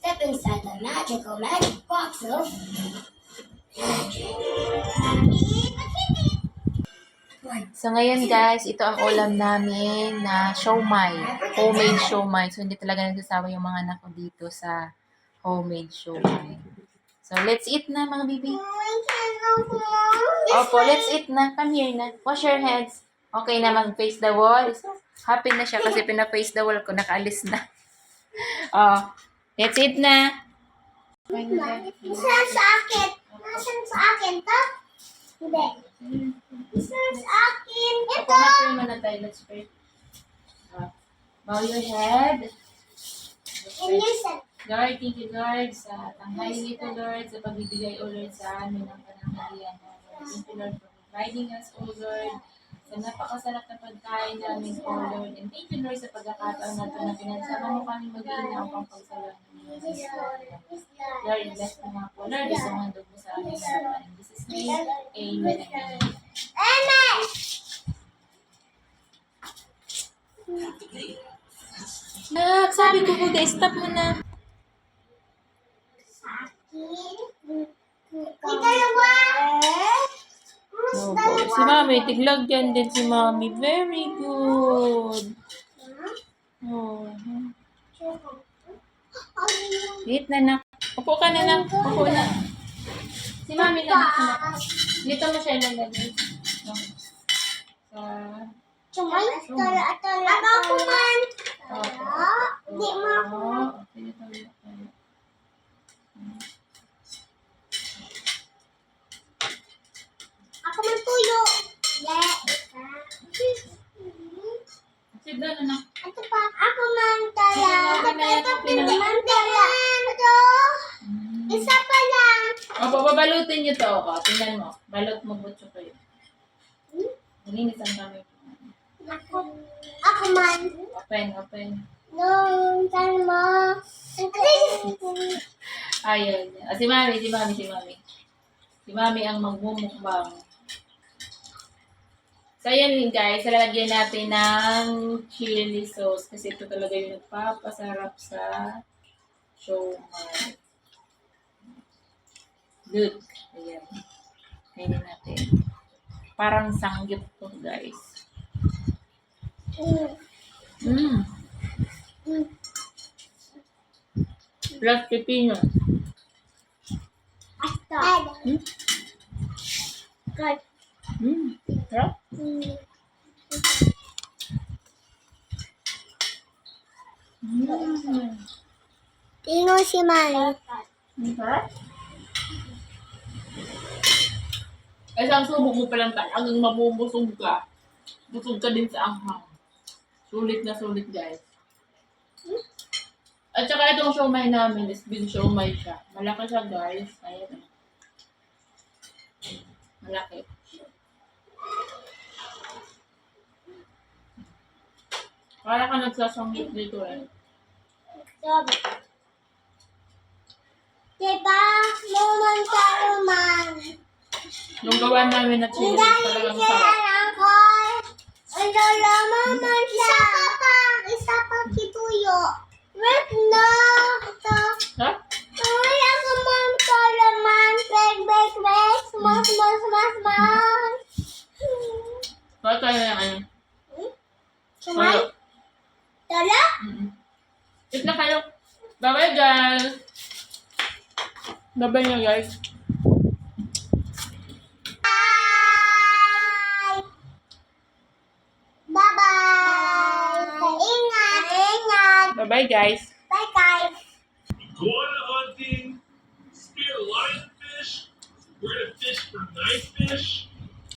Step inside the magical magic box of magic. So ngayon guys, ito ang ulam namin na siomai. Homemade siomai. So hindi talaga nagsasama yung mga anak ko dito sa homemade siomai. So let's eat na mga bibi. Opo, let's eat na. Come here na. Wash your hands. Okay na, mag-face the wall. Happy na siya kasi pina-face the wall ko. Nakaalis na. Oh, let's eat na. Nasaan sa akin? Nasaan sa akin to? Hindi. Nasaan sa akin? Ito! Pag-pray muna tayo. Let's pray. Bow your head. And listen. Lord, thank you, Lord, sa tanghaling ito, Lord, sa pagbibigay, O Lord, sa amin ng pananghalian. Thank you, Lord, for providing us, O Lord, sa napakasarap na pagkain namin, O Lord. And thank you, Lord, sa pagkakataon na ito na pinagsama mo kami mag-iina upang pagsalamin. Lord, bless mo nga po. Lord, isang handog mo sa amin. In Jesus' name, amen and amen. Amen! Nak, sabi ko po guys, stop mo na. Ikalawa. No, po. Si Mami, tiglagyan din si Mami. Very good. Oh. Wait na nak. Upo ka na nak. Upo na. Si Mami na. Dito mo siya ilalagay. No. Chumay? Tala ako man. Di mo ako. Ako man tuyo. Sit down na nak. Ito pa. Ako man tala. Ito man tala. Ito. Isa pa lang. Opo, babalutin niyo to. O, tingnan mo. Balot mo butso kayo. Malinis ang kami. Ako man. Open. Nung time mo. Ayun. Si Mami. Si Mami ang magmumukbang. So, ayan guys. Lalagyan natin ng chili sauce. Kasi ito talaga yung nagpapasarap sa siomai. Good. Ayan. Kainin natin. Parang sanggip to guys. Plus pipino. God. Sarap. Ino si Mari. Sarap. Isang subok mo palang talagang mabubusog ka. Busog ka din sa anghang. Sulit na sulit guys. At saka itong siomai namin is big siomai siya. Malaki siya guys. Ayan. Malaki. Para ka nagsasangit dito eh. Diba? Naman tayo man. Yung gawa namin na chili talagang sarap. Ang lalaman siya. Isa pa kituyo. Wait na. Ito. Ha? Ay, ako man talaman. Beg. Mas. Kaya tayo na ano? Sumay? Tala? Eat na kayo. Bye-bye guys. Bye-bye na guys. Bye-bye. Ingat. Bye-bye guys. Bye, guys. Going hunting, spear lionfish, where to fish for knifefish,